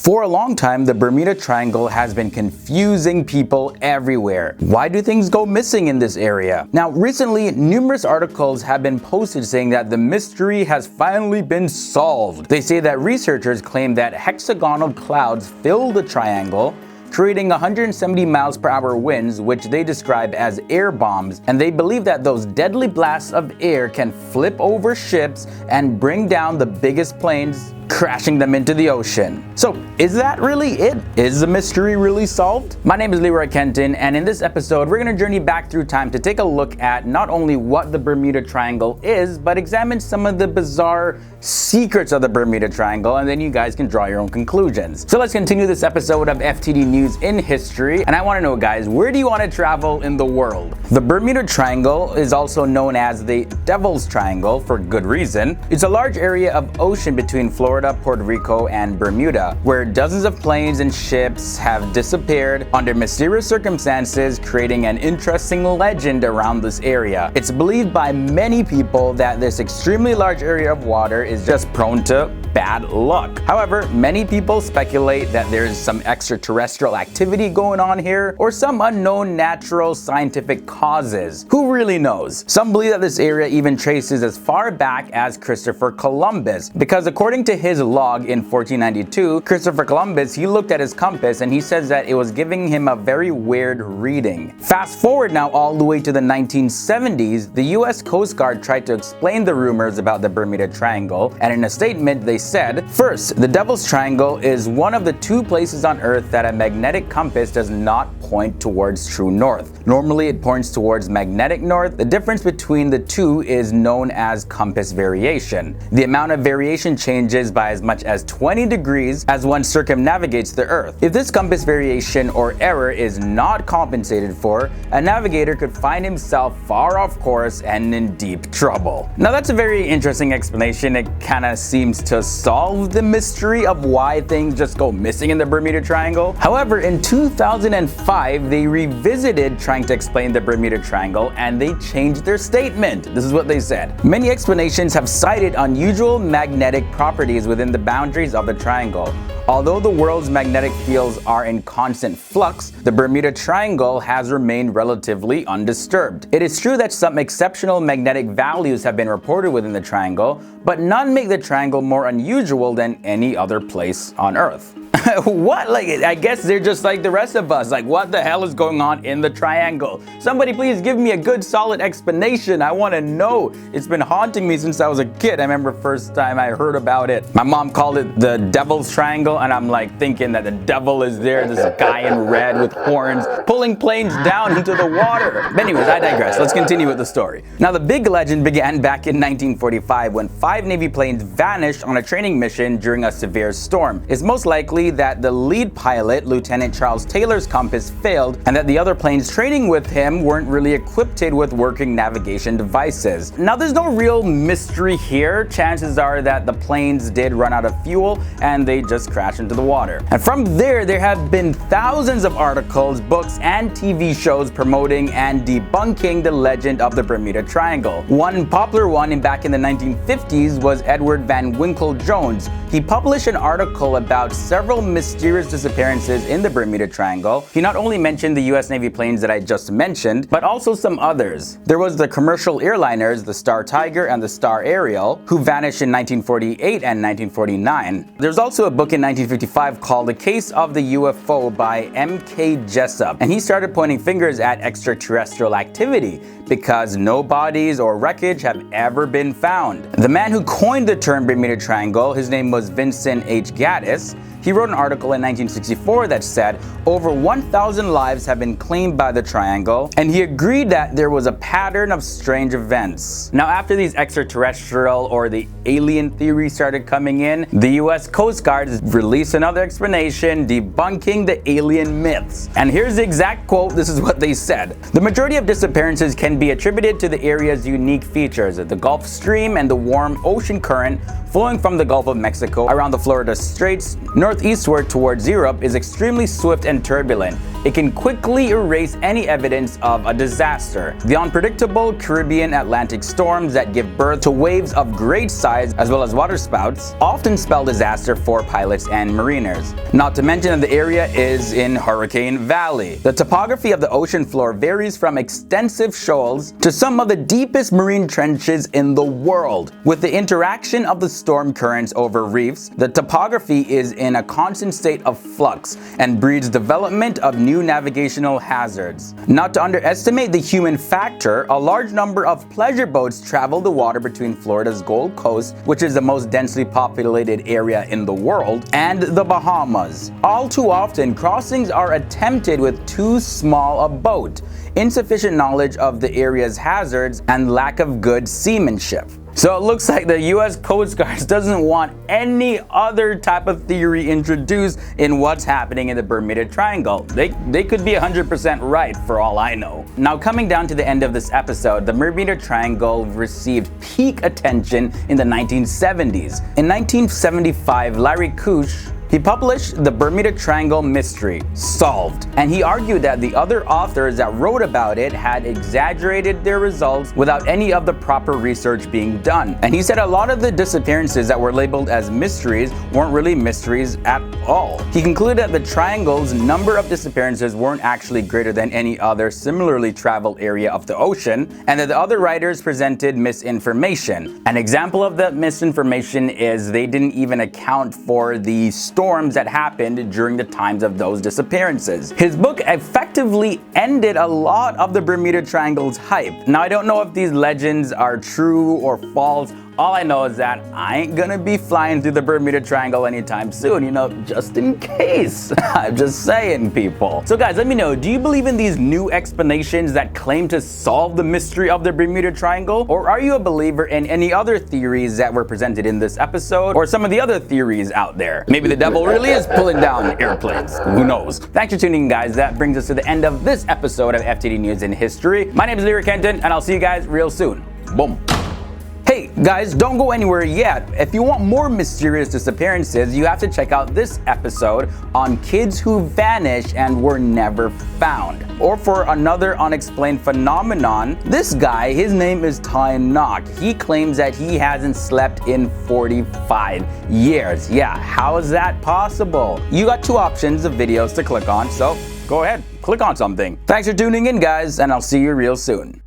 For a long time, the Bermuda Triangle has been confusing people everywhere. Why do things go missing in this area? Now, recently, numerous articles have been posted saying that the mystery has finally been solved. They say that researchers claim that hexagonal clouds fill the triangle, creating 170 miles per hour winds, which they describe as air bombs, and they believe that those deadly blasts of air can flip over ships and bring down the biggest planes, crashing them into the ocean. So, is that really it? Is the mystery really solved? My name is Leroy Kenton, and in this episode, we're going to journey back through time to take a look at not only what the Bermuda Triangle is, but examine some of the bizarre secrets of the Bermuda Triangle, and then you guys can draw your own conclusions. So let's continue this episode of FTD News in History, and I want to know, guys, where do you want to travel in the world? The Bermuda Triangle is also known as the Devil's Triangle for good reason. It's a large area of ocean between Florida, Puerto Rico, and Bermuda, where dozens of planes and ships have disappeared under mysterious circumstances, creating an interesting legend around this area. It's believed by many people that this extremely large area of water is just prone to bad luck. However, many people speculate that there's some extraterrestrial activity going on here, or some unknown natural scientific causes. Who really knows? Some believe that this area even traces as far back as Christopher Columbus, because according to his log in 1492, Christopher Columbus, he looked at his compass and he says that it was giving him a very weird reading. Fast forward now all the way to the 1970s, the US Coast Guard tried to explain the rumors about the Bermuda Triangle, and in a statement they said, first, the Devil's Triangle is one of the two places on Earth that a magnetic compass does not point towards true north. Normally it points towards magnetic north. The difference between the two is known as compass variation. The amount of variation changes by as much as 20 degrees as one circumnavigates the Earth. If this compass variation or error is not compensated for, a navigator could find himself far off course and in deep trouble. Now that's a very interesting explanation. It kind of seems to solve the mystery of why things just go missing in the Bermuda Triangle. However, in 2005, they revisited trying to explain the Bermuda Triangle and they changed their statement. This is what they said. Many explanations have cited unusual magnetic properties within the boundaries of the triangle. Although the world's magnetic fields are in constant flux, the Bermuda Triangle has remained relatively undisturbed. It is true that some exceptional magnetic values have been reported within the triangle, but none make the triangle more unusual than any other place on Earth. What? Like, I guess they're just like the rest of us. Like, what the hell is going on in the triangle? Somebody please give me a good solid explanation. I want to know. It's been haunting me since I was a kid. I remember first time I heard about it. My mom called it the Devil's Triangle, and I'm like thinking that the devil is there, this guy in red with horns pulling planes down into the water. But anyways, I digress. Let's continue with the story. Now, the big legend began back in 1945 when 5 Navy planes vanished on a training mission during a severe storm. It's most likely that the lead pilot, Lieutenant Charles Taylor's compass failed, and that the other planes training with him weren't really equipped with working navigation devices. Now, there's no real mystery here. Chances are that the planes did run out of fuel and they just crashed into the water. And from there have been thousands of articles, books, and TV shows promoting and debunking the legend of the Bermuda Triangle. One popular one back in the 1950s was Edward Van Winkle Jones. He published an article about several mysterious disappearances in the Bermuda Triangle. He not only mentioned the US Navy planes that I just mentioned, but also some others. There was the commercial airliners, the Star Tiger and the Star Ariel, who vanished in 1948 and 1949. There's also a book in 1955 called The Case of the UFO by M.K. Jessup, and he started pointing fingers at extraterrestrial activity because no bodies or wreckage have ever been found. The man who coined the term Bermuda Triangle, his name was Vincent H. Gaddis. He wrote an article in 1964 that said over 1,000 lives have been claimed by the triangle, and he agreed that there was a pattern of strange events. Now, after these extraterrestrial or the alien theories started coming in, the US Coast Guard released another explanation debunking the alien myths. And here's the exact quote. This is what they said. The majority of disappearances can be attributed to the area's unique features, the Gulf Stream and the warm ocean current flowing from the Gulf of Mexico around the Florida Straits northeastward towards Europe is extremely swift and turbulent. it can quickly erase any evidence of a disaster. The unpredictable Caribbean Atlantic storms that give birth to waves of great size as well as waterspouts often spell disaster for pilots and mariners. Not to mention that the area is in Hurricane Valley. The topography of the ocean floor varies from extensive shoals to some of the deepest marine trenches in the world. With the interaction of the storm currents over reefs, the topography is in a constant state of flux and breeds development of new navigational hazards. Not to underestimate the human factor, a large number of pleasure boats travel the water between Florida's Gold Coast, which is the most densely populated area in the world, and the Bahamas. All too often, crossings are attempted with too small a boat, insufficient knowledge of the area's hazards, and lack of good seamanship. So it looks like the US Coast Guard doesn't want any other type of theory introduced in what's happening in the Bermuda Triangle. They could be 100% right for all I know. Now, coming down to the end of this episode, the Bermuda Triangle received peak attention in the 1970s. In 1975, Larry Kusch, he published The Bermuda Triangle Mystery, Solved, and he argued that the other authors that wrote about it had exaggerated their results without any of the proper research being done. And he said a lot of the disappearances that were labeled as mysteries weren't really mysteries at all. He concluded that the triangle's number of disappearances weren't actually greater than any other similarly traveled area of the ocean, and that the other writers presented misinformation. An example of that misinformation is they didn't even account for the storms that happened during the times of those disappearances. His book effectively ended a lot of the Bermuda Triangle's hype. Now, I don't know if these legends are true or false. All I know is that I ain't gonna be flying through the Bermuda Triangle anytime soon, you know, just in case. I'm just saying, people. So guys, let me know, do you believe in these new explanations that claim to solve the mystery of the Bermuda Triangle? Or are you a believer in any other theories that were presented in this episode, or some of the other theories out there? Maybe the devil really is pulling down airplanes. Who knows? Thanks for tuning in, guys. That brings us to the end of this episode of FTD News in History. My name is Lyric Kenton, and I'll see you guys real soon. Boom. Hey guys, don't go anywhere yet. If you want more mysterious disappearances, you have to check out this episode on kids who vanished and were never found. Or for another unexplained phenomenon, this guy, his name is Ty Nock. He claims that he hasn't slept in 45 years. Yeah, how is that possible? You got two options of videos to click on, so go ahead, click on something. Thanks for tuning in, guys, and I'll see you real soon.